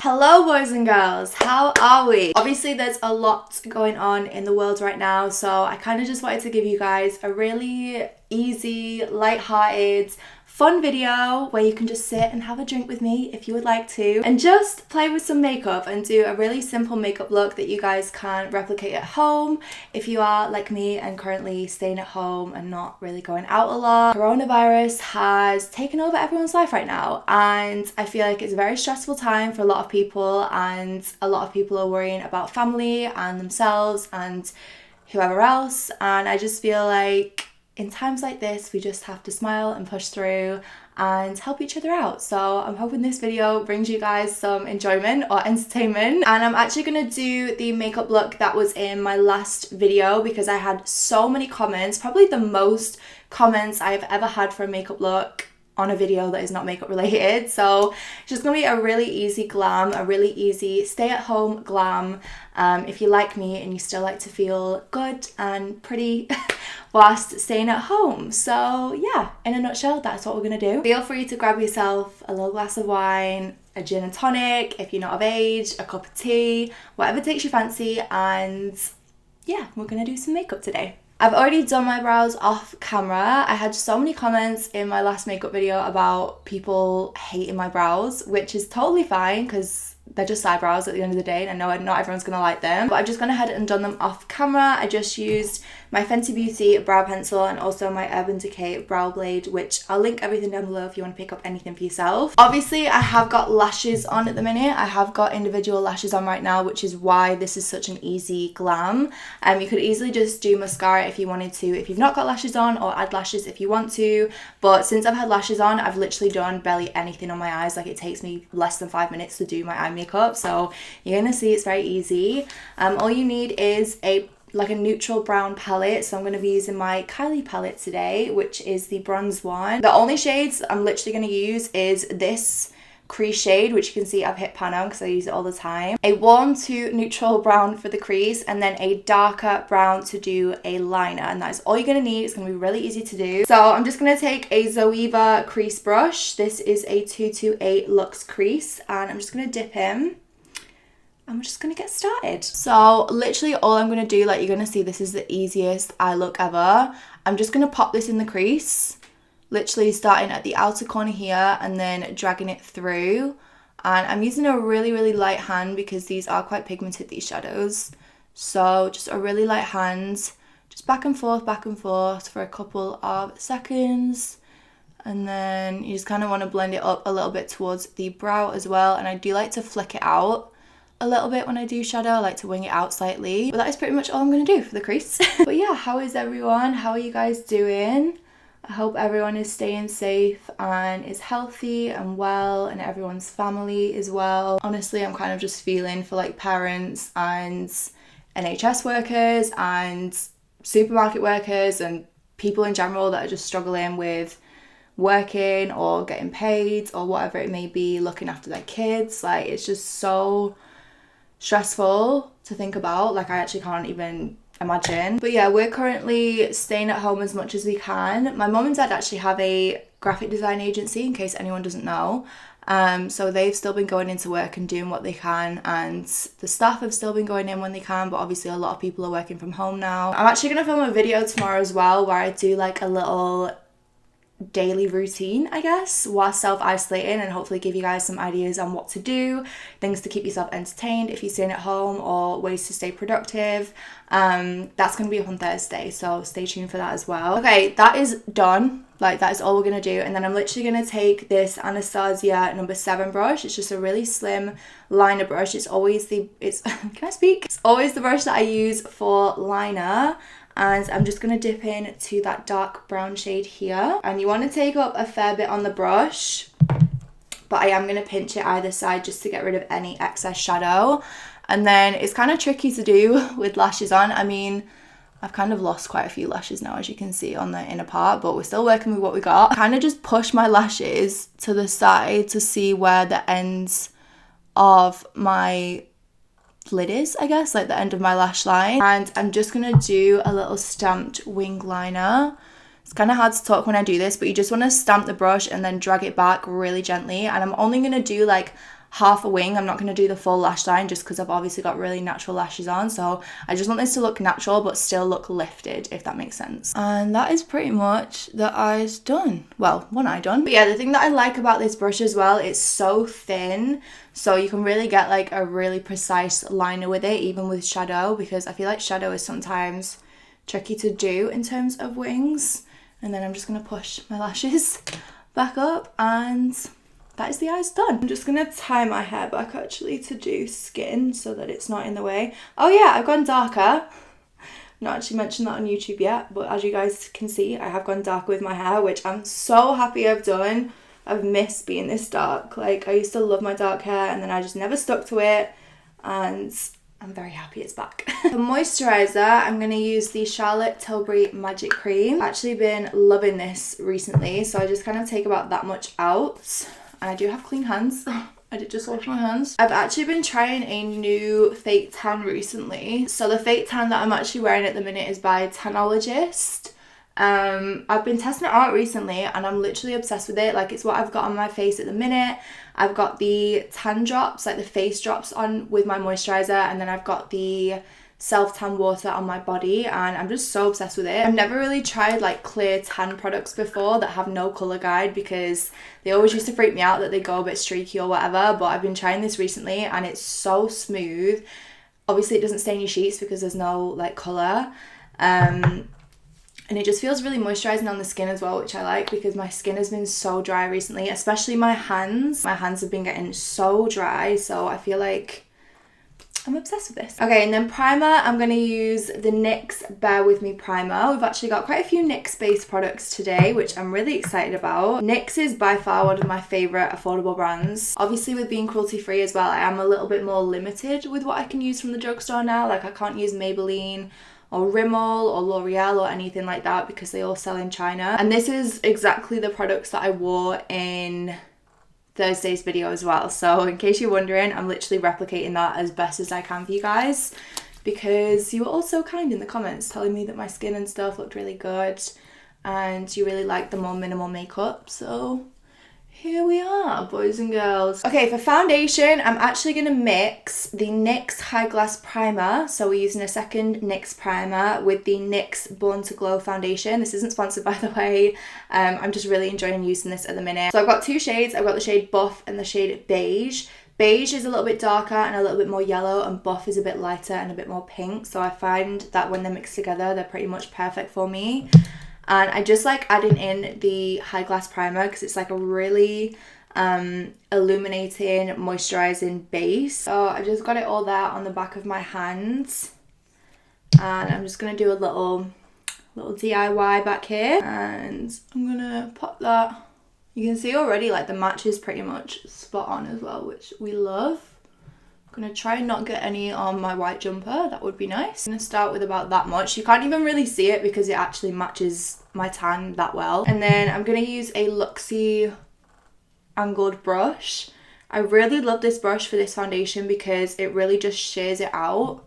Hello boys and girls, how are we? Obviously there's a lot going on in the world right now, so I kind of just wanted to give you guys a really easy, light-hearted, fun video where you can just sit and have a drink with me if you would like to and just play with some makeup and do a really simple makeup look that you guys can replicate at home if you are like me and currently staying at home and not really going out a lot. Coronavirus has taken over everyone's life right now, and I feel like it's a very stressful time for a lot of people, and a lot of people are worrying about family and themselves and whoever else, and I just feel like in times like this, we just have to smile and push through and help each other out. So I'm hoping this video brings you guys some enjoyment or entertainment. And I'm actually going to do the makeup look that was in my last video because I had so many comments, probably the most comments I've ever had for a makeup look on a video that is not makeup related. So it's just gonna be a really easy glam, a really easy stay at home glam, if you like me and you still like to feel good and pretty whilst staying at home. So yeah, in a nutshell, that's what we're gonna do. Feel free to grab yourself a little glass of wine, a gin and tonic if you're not of age, a cup of tea, whatever takes your fancy, and yeah, we're gonna do some makeup today. I've already done my brows off camera. I had so many comments in my last makeup video about people hating my brows, which is totally fine because they're just eyebrows at the end of the day, and I know not everyone's gonna like them, but I've just gone ahead and done them off camera. I just used my Fenty Beauty brow pencil and also my Urban Decay brow blade, which I'll link everything down below if you want to pick up anything for yourself. Obviously I have got lashes on at the minute. I have got individual lashes on right now, which is why this is such an easy glam. You could easily just do mascara if you wanted to, if you've not got lashes on, or add lashes if you want to, but since I've had lashes on, I've literally done barely anything on my eyes. Like, it takes me less than 5 minutes to do my eye makeup, so you're gonna see it's very easy. All you need is a neutral brown palette, so I'm going to be using my Kylie palette today, which is the bronze one. The only shades I'm literally going to use is this crease shade, which you can see I've hit pan on because I use it all the time, a warm to neutral brown for the crease, and then a darker brown to do a liner, and that is all you're going to need. It's going to be really easy to do. So I'm just going to take a Zoeva crease brush. This is a 228 Luxe crease, and I'm just going to dip in. I'm just gonna get started. So literally all I'm gonna do, like, you're gonna see this is the easiest eye look ever. I'm just gonna pop this in the crease, literally starting at the outer corner here and then dragging it through. And I'm using a really light hand because these are quite pigmented, these shadows. So just a really light hand, just back and forth for a couple of seconds. And then you just kind of want to blend it up a little bit towards the brow as well. And I do like to flick it out a little bit when I do shadow. I like to wing it out slightly, but that is pretty much all I'm going to do for the crease. But yeah, how is everyone? How are you guys doing? I hope everyone is staying safe and is healthy and well, and everyone's family as well. Honestly, I'm kind of just feeling for like parents and NHS workers and supermarket workers and people in general that are just struggling with working or getting paid or whatever it may be, looking after their kids. Like, it's just so stressful to think about. Like, I actually can't even imagine. But yeah, we're currently staying at home as much as we can. My mum and dad actually have a graphic design agency, in case anyone doesn't know. So they've still been going into work and doing what they can, and the staff have still been going in when they can, but obviously a lot of people are working from home now. I'm actually going to film a video tomorrow as well where I do like a little daily routine, I guess, while self-isolating, and hopefully give you guys some ideas on what to do, things to keep yourself entertained if you're staying at home, or ways to stay productive. That's going to be up on Thursday, so stay tuned for that as well. Okay, that is done. Like, that is all we're going to do, and then I'm literally going to take this Anastasia number 7 brush. It's just a really slim liner brush. It's always the can I speak? It's always the brush that I use for liner. And I'm just going to dip in to that dark brown shade here. And you want to take up a fair bit on the brush, but I am going to pinch it either side just to get rid of any excess shadow. And then it's kind of tricky to do with lashes on. I mean, I've kind of lost quite a few lashes now, as you can see on the inner part, but we're still working with what we got. I kind of just push my lashes to the side to see where the ends of my lid is, I guess, like the end of my lash line. And I'm just gonna do a little stamped wing liner. It's kind of hard to talk when I do this, but you just want to stamp the brush and then drag it back really gently. And I'm only gonna do like half a wing. I'm not going to do the full lash line just because I've obviously got really natural lashes on. So I just want this to look natural but still look lifted, if that makes sense. And that is pretty much the eyes done. Well, one eye done. But yeah, the thing that I like about this brush as well, it's so thin. So you can really get like a really precise liner with it, even with shadow, because I feel like shadow is sometimes tricky to do in terms of wings. And then I'm just going to push my lashes back up and that is the eyes done. I'm just going to tie my hair back actually to do skin so that it's not in the way. Oh yeah, I've gone darker. Not actually mentioned that on YouTube yet, but as you guys can see, I have gone darker with my hair, which I'm so happy I've done. I've missed being this dark. Like, I used to love my dark hair and then I just never stuck to it, and I'm very happy it's back. For moisturizer, I'm going to use the Charlotte Tilbury Magic Cream. I've actually been loving this recently, so I just kind of take about that much out. And I do have clean hands. I did just wash my hands. I've actually been trying a new fake tan recently. So the fake tan that I'm actually wearing at the minute is by Tanologist. I've been testing it out recently and I'm literally obsessed with it. Like, it's what I've got on my face at the minute. I've got the tan drops, like the face drops on with my moisturizer, and then I've got the self-tan water on my body, and I'm just so obsessed with it. I've never really tried like clear tan products before that have no colour guide, because they always used to freak me out that they go a bit streaky or whatever, but I've been trying this recently and it's so smooth. Obviously it doesn't stain your sheets because there's no like colour, and it just feels really moisturising on the skin as well, which I like because my skin has been so dry recently, especially my hands. My hands have been getting so dry, so I feel like I'm obsessed with this. Okay, and then primer, I'm going to use the NYX Bear With Me primer. We've actually got quite a few NYX based products today, which I'm really excited about. NYX is by far one of my favourite affordable brands. Obviously with being cruelty free as well, I am a little bit more limited with what I can use from the drugstore now. Like, I can't use Maybelline or Rimmel or L'Oreal or anything like that because they all sell in China. And this is exactly the products that I wore in Thursday's video as well. So in case you're wondering, I'm literally replicating that as best as I can for you guys, because you were all so kind in the comments telling me that my skin and stuff looked really good and you really liked the more minimal makeup. So here we are, boys and girls. Okay, for foundation, I'm actually going to mix the NYX High Glass Primer. So we're using a second NYX primer with the NYX Born to Glow foundation. This isn't sponsored, by the way. I'm just really enjoying using this at the minute. So I've got two shades. I've got the shade Buff and the shade Beige. Beige is a little bit darker and a little bit more yellow, and Buff is a bit lighter and a bit more pink. So I find that when they're mixed together, they're pretty much perfect for me. And I just like adding in the High Glass Primer because it's like a really illuminating, moisturising base. So I just got it all there on the back of my hands. And I'm just going to do a little DIY back here. And I'm going to pop that. You can see already like the match is pretty much spot on as well, which we love. I'm going to try and not get any on my white jumper. That would be nice. I'm going to start with about that much. You can't even really see it because it actually matches my tan that well. And then I'm going to use a Luxie angled brush. I really love this brush for this foundation because it really just shears it out.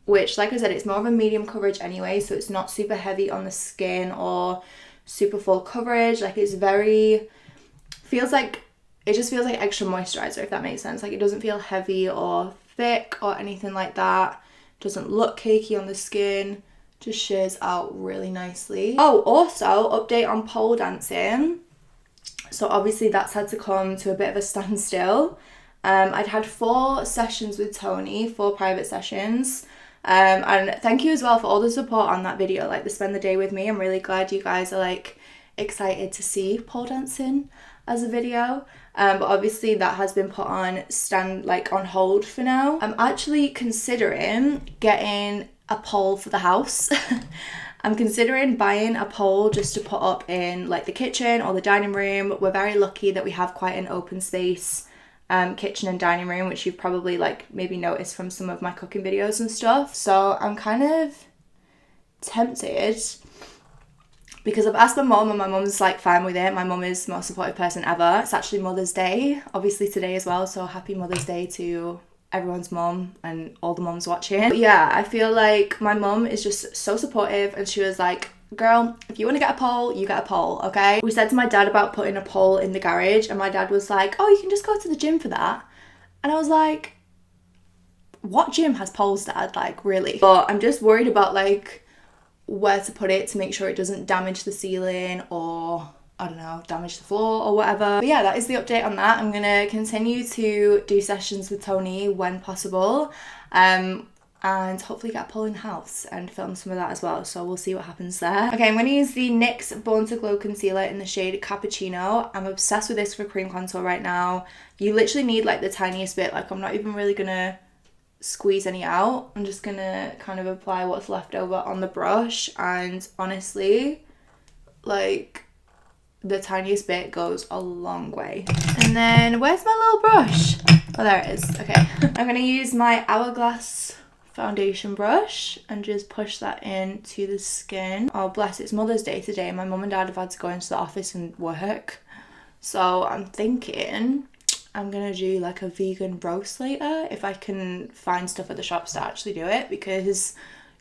Which, like I said, it's more of a medium coverage anyway, so it's not super heavy on the skin or super full coverage. Like, it's very, it just feels like extra moisturizer, if that makes sense. Like, it doesn't feel heavy or thick or anything like that. It doesn't look cakey on the skin. Just shears out really nicely. Oh, also, update on pole dancing. So obviously that's had to come to a bit of a standstill. I'd had 4 sessions with Tony, 4 private sessions. And thank you as well for all the support on that video, like the spend the day with me. I'm really glad you guys are like excited to see pole dancing as a video. But obviously that has been put on on hold for now. I'm actually considering getting a pole for the house. I'm considering buying a pole just to put up in like the kitchen or the dining room. We're very lucky that we have quite an open space kitchen and dining room, which you've probably like maybe noticed from some of my cooking videos and stuff. So I'm kind of tempted because I've asked my mum and my mum's like fine with it. My mum is the most supportive person ever. It's actually Mother's Day, obviously today as well. So happy Mother's Day to everyone's mum and all the mums watching. But yeah, I feel like my mum is just so supportive, and she was like, girl, if you want to get a pole, you get a pole, okay? We said to my dad about putting a pole in the garage, and my dad was like, oh, you can just go to the gym for that. And I was like, what gym has poles, Dad? Like, really? But I'm just worried about like where to put it to make sure it doesn't damage the ceiling or, I don't know, damage the floor or whatever. But yeah, that is the update on that. I'm gonna continue to do sessions with Tony when possible, and hopefully get a pole in the house and film some of that as well, so we'll see what happens there. Okay, I'm going to use the NYX Born to Glow concealer in the shade Cappuccino. I'm obsessed with this for cream contour right now. You literally need like the tiniest bit, like I'm not even really going to squeeze any out. I'm just going to kind of apply what's left over on the brush, and honestly, like the tiniest bit goes a long way. And then where's my little brush? Oh, there it is. Okay, I'm going to use my Hourglass foundation brush and just push that into the skin. Oh bless, it's Mother's Day today. My mum and dad have had to go into the office and work, so I'm thinking I'm gonna do like a vegan roast later if I can find stuff at the shops to actually do it, because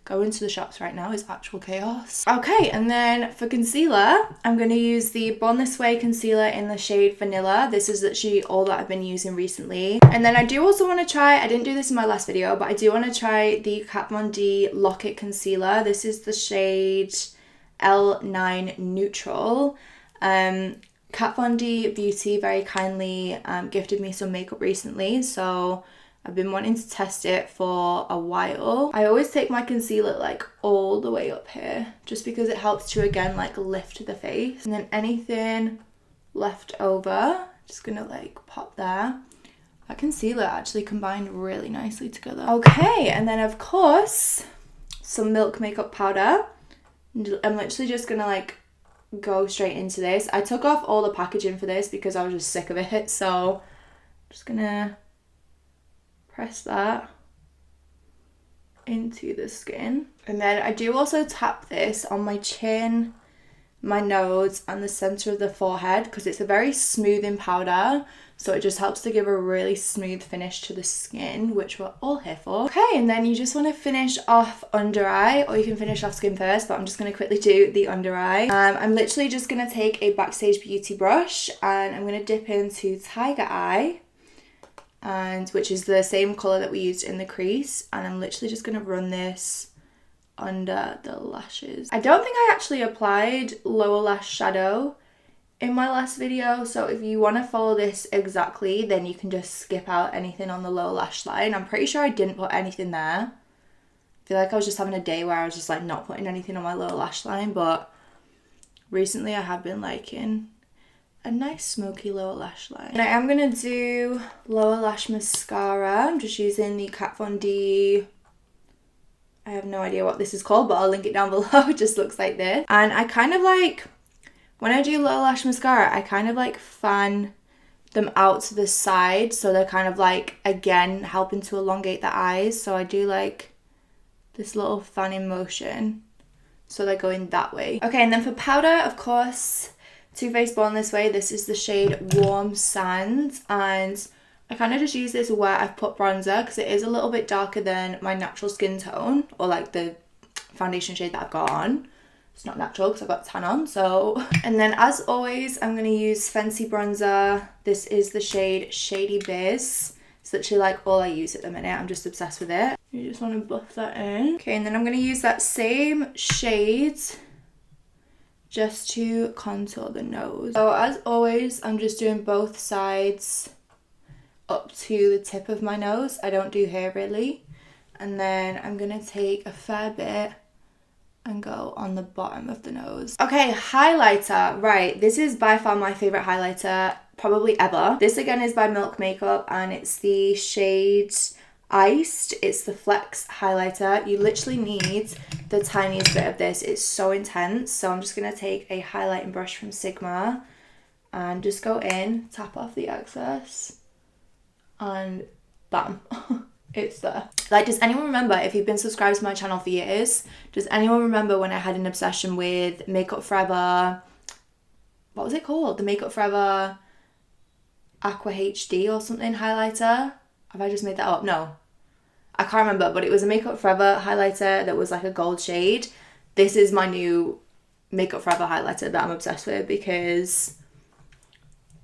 going to the shops right now is actual chaos. Okay, and then for concealer, I'm going to use the Born This Way concealer in the shade Vanilla. This is literally all that I've been using recently. And then I do also want to try, I didn't do this in my last video, but I do want to try the Kat Von D Lock-It concealer. This is the shade L9 Neutral. Kat Von D Beauty very kindly gifted me some makeup recently, so I've been wanting to test it for a while. I always take my concealer like all the way up here, just because it helps to again like lift the face. And then anything left over, just gonna like pop there. That concealer actually combined really nicely together. Okay, and then of course, some Milk makeup powder. I'm literally just gonna like go straight into this. I took off all the packaging for this because I was just sick of it, so I'm just gonna press that into the skin. And then I do also tap this on my chin, my nose, and the center of the forehead, because it's a very smoothing powder, so it just helps to give a really smooth finish to the skin, which we're all here for. Okay, and then you just want to finish off under eye, or you can finish off skin first, but I'm just going to quickly do the under eye. I'm literally just going to take a Backstage Beauty brush and I'm going to dip into Tiger Eye, and which is the same colour that we used in the crease, and I'm literally just going to run this under the lashes. I don't think I actually applied lower lash shadow in my last video, so if you want to follow this exactly, then you can just skip out anything on the lower lash line. I'm pretty sure I didn't put anything there. I feel like I was just having a day where I was just like not putting anything on my lower lash line, but recently I have been liking a nice smoky lower lash line. And I am going to do lower lash mascara. I'm just using the Kat Von D, I have no idea what this is called, but I'll link it down below. It just looks like this. And I kind of like, when I do lower lash mascara, I kind of like fan them out to the side, so they're kind of like, again, helping to elongate the eyes. So I do like this little fanning motion, so they're going that way. Okay, and then for powder, of course, Too Faced Born This Way. This is the shade Warm Sand, and I kind of just use this where I've put bronzer, because it is a little bit darker than my natural skin tone, or like the foundation shade that I've got on. It's not natural because I've got tan on, so. And then as always, I'm going to use Fenty bronzer. This is the shade Shady Biz. It's literally like all I use at the minute. I'm just obsessed with it. You just want to buff that in. Okay, and then I'm going to use that same shade just to contour the nose. So as always, I'm just doing both sides up to the tip of my nose. I don't do hair really. And then I'm going to take a fair bit and go on the bottom of the nose. Okay, highlighter. Right, this is by far my favourite highlighter probably ever. This again is by Milk Makeup, and it's the shade Iced. It's the Flex highlighter. You literally need the tiniest bit of this. It's so intense. So I'm just going to take a highlighting brush from Sigma and just go in, tap off the excess, and bam. It's there. Like, does anyone remember, if you've been subscribed to my channel for years, does anyone remember when I had an obsession with Makeup Forever, what was it called? The Makeup Forever Aqua HD or something highlighter? Have I just made that up? No. I can't remember, but it was a Makeup Forever highlighter that was like a gold shade. This is my new Makeup Forever highlighter that I'm obsessed with, because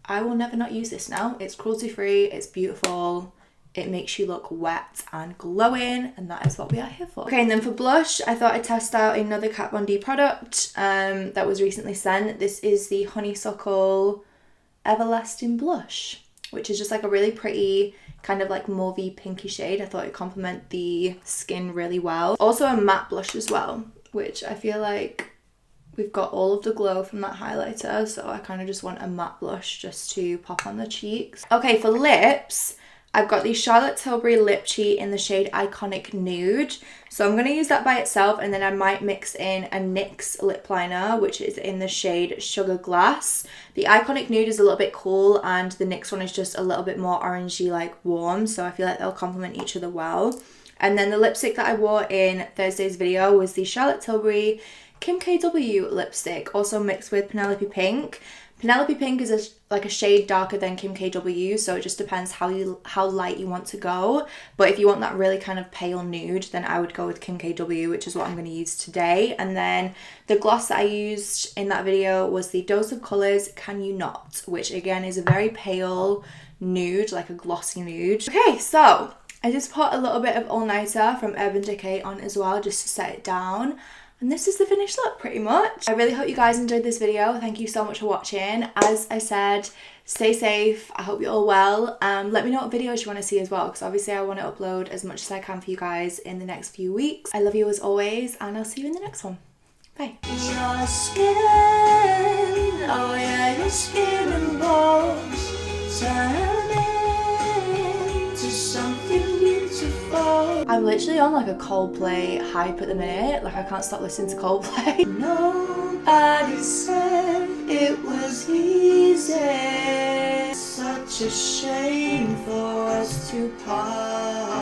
I will never not use this now. It's cruelty free, it's beautiful, it makes you look wet and glowing, and that is what we are here for. Okay, and then for blush, I thought I'd test out another Kat Von D product that was recently sent. This is the Honeysuckle Everlasting Blush, which is just like a really pretty kind of like mauvey pinky shade. I thought it'd complement the skin really well. Also a matte blush as well, which I feel like we've got all of the glow from that highlighter, so I kind of just want a matte blush just to pop on the cheeks. Okay, for lips, I've got the Charlotte Tilbury Lip Cheat in the shade Iconic Nude. So I'm going to use that by itself, and then I might mix in a NYX lip liner, which is in the shade Sugar Glass. The Iconic Nude is a little bit cool, and the NYX one is just a little bit more orangey, like warm. So I feel like they'll complement each other well. And then the lipstick that I wore in Thursday's video was the Charlotte Tilbury Kim KW lipstick, also mixed with Penelope Pink. Penelope Pink is like a shade darker than Kim KW, so it just depends how light you want to go. But if you want that really kind of pale nude, then I would go with Kim KW, which is what I'm going to use today. And then the gloss that I used in that video was the Dose of Colours Can You Not, which again is a very pale nude, like a glossy nude. Okay, so I just put a little bit of All Nighter from Urban Decay on as well, just to set it down. And this is the finished look pretty much. I really hope you guys enjoyed this video. Thank you so much for watching. As I said, stay safe. I hope you're all well. Let me know what videos you want to see as well, because obviously I want to upload as much as I can for you guys in the next few weeks. I love you as always, and I'll see you in the next one. Bye. Your skin, oh yeah, your skin and bones turn into something beautiful. I'm literally on like a Coldplay hype at the minute. Like I can't stop listening to Coldplay. Nobody said it was easy. Such a shame for us to part.